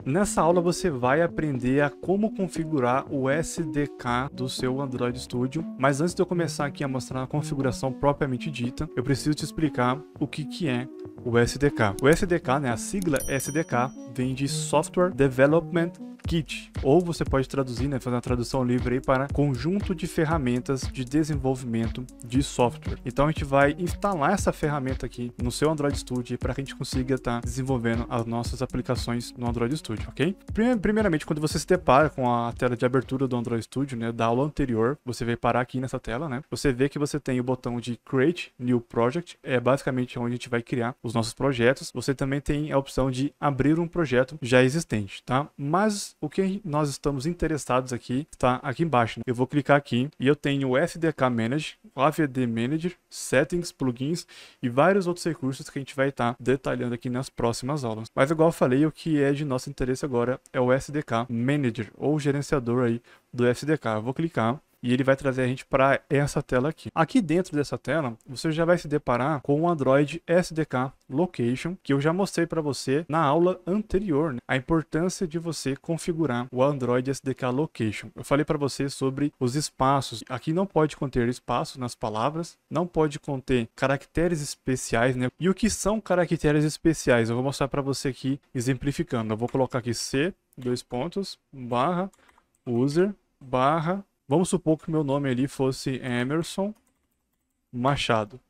Nessa aula você vai aprender a como configurar o SDK do seu Android Studio, mas antes de eu começar aqui a mostrar a configuração propriamente dita, eu preciso te explicar o que é o SDK. O SDK, né, a sigla SDK, vem de Software Development Kit, ou você pode traduzir, né, fazer uma tradução livre aí para conjunto de ferramentas de desenvolvimento de software. Então a gente vai instalar essa ferramenta aqui no seu Android Studio para que a gente consiga estar desenvolvendo as nossas aplicações no Android Studio, ok? Primeiramente, quando você se depara com a tela de abertura do Android Studio, né, da aula anterior, você vai parar aqui nessa tela, né? Você vê que você tem o botão de Create New Project, é basicamente onde a gente vai criar os nossos projetos. Você também tem a opção de abrir um projeto já existente, tá? Mas o que nós estamos interessados aqui está aqui embaixo, né? Eu vou clicar aqui e eu tenho o SDK Manager, o AVD Manager, Settings, Plugins e vários outros recursos que a gente vai estar detalhando aqui nas próximas aulas. Mas igual eu falei, o que é de nosso interesse agora é o SDK Manager, ou gerenciador aí do SDK. Eu vou clicar e ele vai trazer a gente para essa tela aqui. Aqui dentro dessa tela, você já vai se deparar com o Android SDK Location, que eu já mostrei para você na aula anterior, né? A importância de você configurar o Android SDK Location. Eu falei para você sobre os espaços. Aqui não pode conter espaço nas palavras, não pode conter caracteres especiais, né? E o que são caracteres especiais? Eu vou mostrar para você aqui exemplificando. Eu vou colocar aqui C, /, user, /. Vamos supor que o meu nome ali fosse Emerson Machado.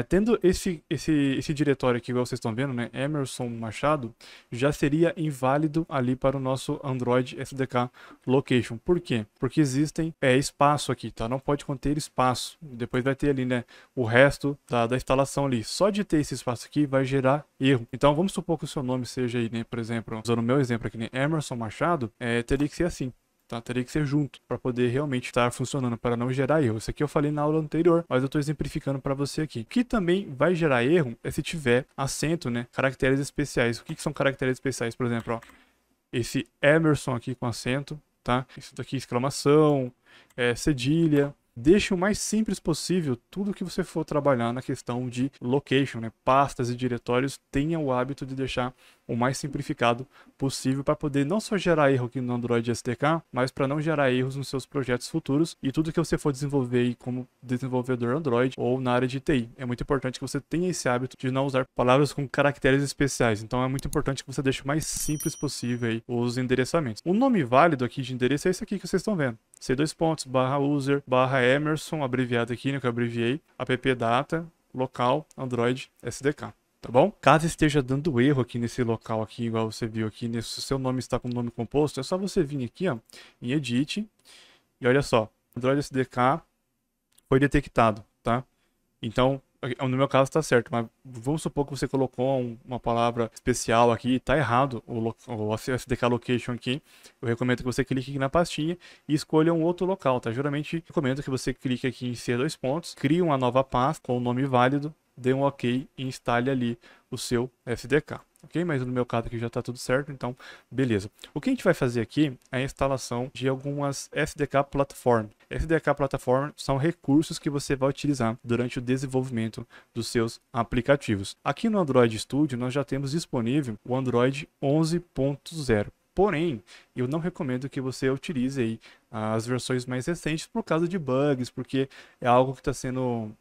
Tendo esse diretório aqui, igual vocês estão vendo, né, Emerson Machado, já seria inválido ali para o nosso Android SDK Location. Por quê? Porque existem espaço aqui, tá? Não pode conter espaço. Depois vai ter ali, né, o resto da instalação ali. Só de ter esse espaço aqui vai gerar erro. Então vamos supor que o seu nome seja aí, né, por exemplo, usando o meu exemplo aqui, né, Emerson Machado, teria que ser assim. Tá? Teria que ser junto para poder realmente estar funcionando, para não gerar erro. Isso aqui eu falei na aula anterior, mas eu estou exemplificando para você aqui. O que também vai gerar erro é se tiver acento, né? Caracteres especiais. O que são caracteres especiais? Por exemplo, ó, esse Emerson aqui com acento, tá? Isso daqui exclamação, cedilha. Deixe o mais simples possível tudo que você for trabalhar na questão de location, né? Pastas e diretórios, tenha o hábito de deixar o mais simplificado possível para poder não só gerar erro aqui no Android SDK, mas para não gerar erros nos seus projetos futuros e tudo que você for desenvolver aí como desenvolvedor Android ou na área de TI. É muito importante que você tenha esse hábito de não usar palavras com caracteres especiais. Então é muito importante que você deixe o mais simples possível aí os endereçamentos. O nome válido aqui de endereço é esse aqui que vocês estão vendo. C2./user/ Emerson, abreviado aqui, né, que eu abreviei, appdata, local, Android, SDK, tá bom? Caso esteja dando erro aqui nesse local aqui, igual você viu aqui, se o seu nome está com nome composto, é só você vir aqui, ó, em Edit, e olha só, Android SDK foi detectado, tá? Então, no meu caso está certo, mas vamos supor que você colocou uma palavra especial aqui, está errado o SDK Location aqui. Eu recomendo que você clique aqui na pastinha e escolha um outro local, tá? Geralmente recomendo que você clique aqui em C, crie uma nova pasta com o nome válido, dê um OK e instale ali o seu SDK. Ok? Mas no meu caso aqui já está tudo certo, então beleza. O que a gente vai fazer aqui é a instalação de algumas SDK Platform. SDK Platform são recursos que você vai utilizar durante o desenvolvimento dos seus aplicativos. Aqui no Android Studio nós já temos disponível o Android 11.0. Porém, eu não recomendo que você utilize aí as versões mais recentes por causa de bugs, porque é algo que está sendo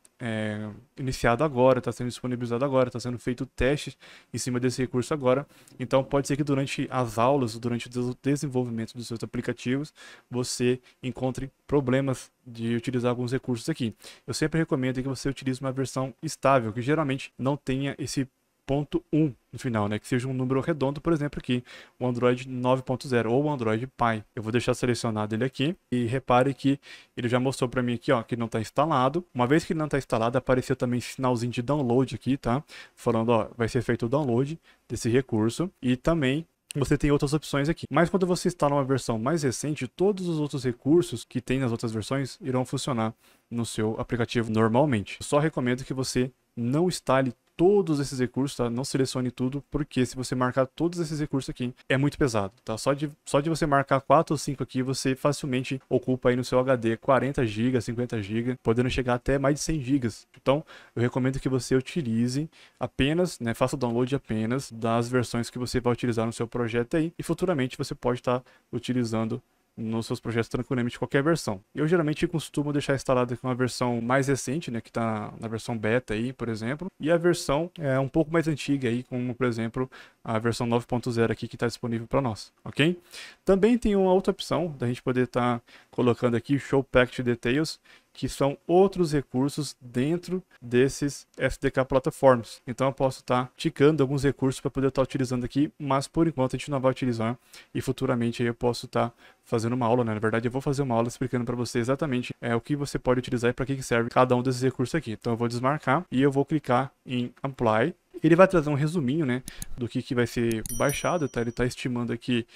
iniciado agora, está sendo disponibilizado agora, está sendo feito teste em cima desse recurso agora. Então pode ser que durante as aulas, durante o desenvolvimento dos seus aplicativos, você encontre problemas de utilizar alguns recursos aqui. Eu sempre recomendo que você utilize uma versão estável, que geralmente não tenha esse ponto 1 no final, né? Que seja um número redondo, por exemplo, aqui, o Android 9.0 ou o Android Pie. Eu vou deixar selecionado ele aqui e repare que ele já mostrou para mim aqui, ó, que não está instalado. Uma vez que ele não está instalado, apareceu também esse sinalzinho de download aqui, tá? Falando, ó, vai ser feito o download desse recurso e também você tem outras opções aqui. Mas quando você instala uma versão mais recente, todos os outros recursos que tem nas outras versões irão funcionar no seu aplicativo normalmente. Eu só recomendo que você não instale todos esses recursos, tá? Não selecione tudo, porque se você marcar todos esses recursos aqui, é muito pesado, tá? Só de você marcar 4 ou 5 aqui, você facilmente ocupa aí no seu HD 40 GB, 50 GB, podendo chegar até mais de 100 GB. Então, eu recomendo que você utilize apenas, né? Faça o download apenas das versões que você vai utilizar no seu projeto aí, e futuramente você pode estar utilizando nos seus projetos tranquilamente qualquer versão. Eu geralmente costumo deixar instalado aqui uma versão mais recente, né, que está na versão beta aí, por exemplo, e a versão é um pouco mais antiga aí, como por exemplo a versão 9.0 aqui que está disponível para nós, ok? Também tem uma outra opção da gente poder estar colocando aqui Show Package Details, que são outros recursos dentro desses SDK Platforms. Então eu posso estar ticando alguns recursos para poder estar utilizando aqui, mas por enquanto a gente não vai utilizar, e futuramente aí eu posso estar fazendo uma aula, né? Na verdade eu vou fazer uma aula explicando para você exatamente o que você pode utilizar e para que serve cada um desses recursos aqui. Então eu vou desmarcar e eu vou clicar em Apply. Ele vai trazer um resuminho, né, do que vai ser baixado, tá? Ele está estimando aqui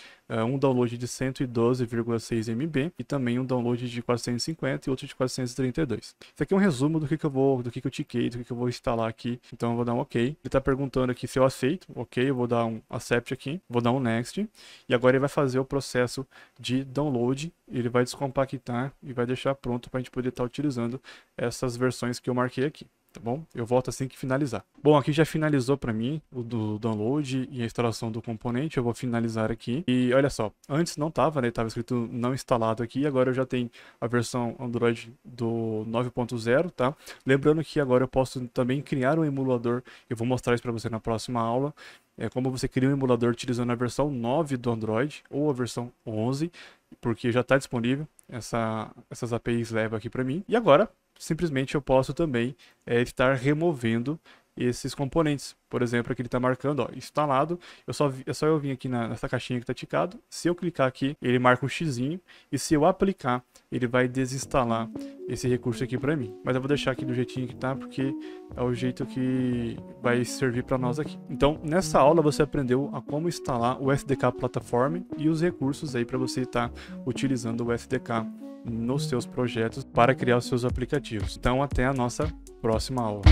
um download de 112,6 MB e também um download de 450 e outro de 432. Isso aqui é um resumo do que eu tiquei, do que eu vou instalar aqui. Então eu vou dar um OK. Ele está perguntando aqui se eu aceito. OK, eu vou dar um Accept aqui, vou dar um Next. E agora ele vai fazer o processo de download. Ele vai descompactar e vai deixar pronto para a gente poder estar utilizando essas versões que eu marquei aqui. Tá bom? Eu volto assim que finalizar. Bom, aqui já finalizou para mim o do download e a instalação do componente. Eu vou finalizar aqui. E olha só, antes não estava, né? Tava escrito não instalado aqui. Agora eu já tenho a versão Android do 9.0, tá? Lembrando que agora eu posso também criar um emulador. Eu vou mostrar isso para você na próxima aula. É como você cria um emulador utilizando a versão 9 do Android ou a versão 11, porque já está disponível. Essas APIs levam aqui para mim. E agora, simplesmente eu posso também estar removendo esses componentes. Por exemplo, aqui ele está marcando, ó, instalado. É só eu vir aqui nessa caixinha que está ticado. Se eu clicar aqui, ele marca um xizinho. E se eu aplicar, ele vai desinstalar esse recurso aqui para mim. Mas eu vou deixar aqui do jeitinho que tá, porque é o jeito que vai servir para nós aqui. Então, nessa aula você aprendeu a como instalar o SDK Platform e os recursos aí para você estar utilizando o SDK nos seus projetos para criar os seus aplicativos. Então, até a nossa próxima aula.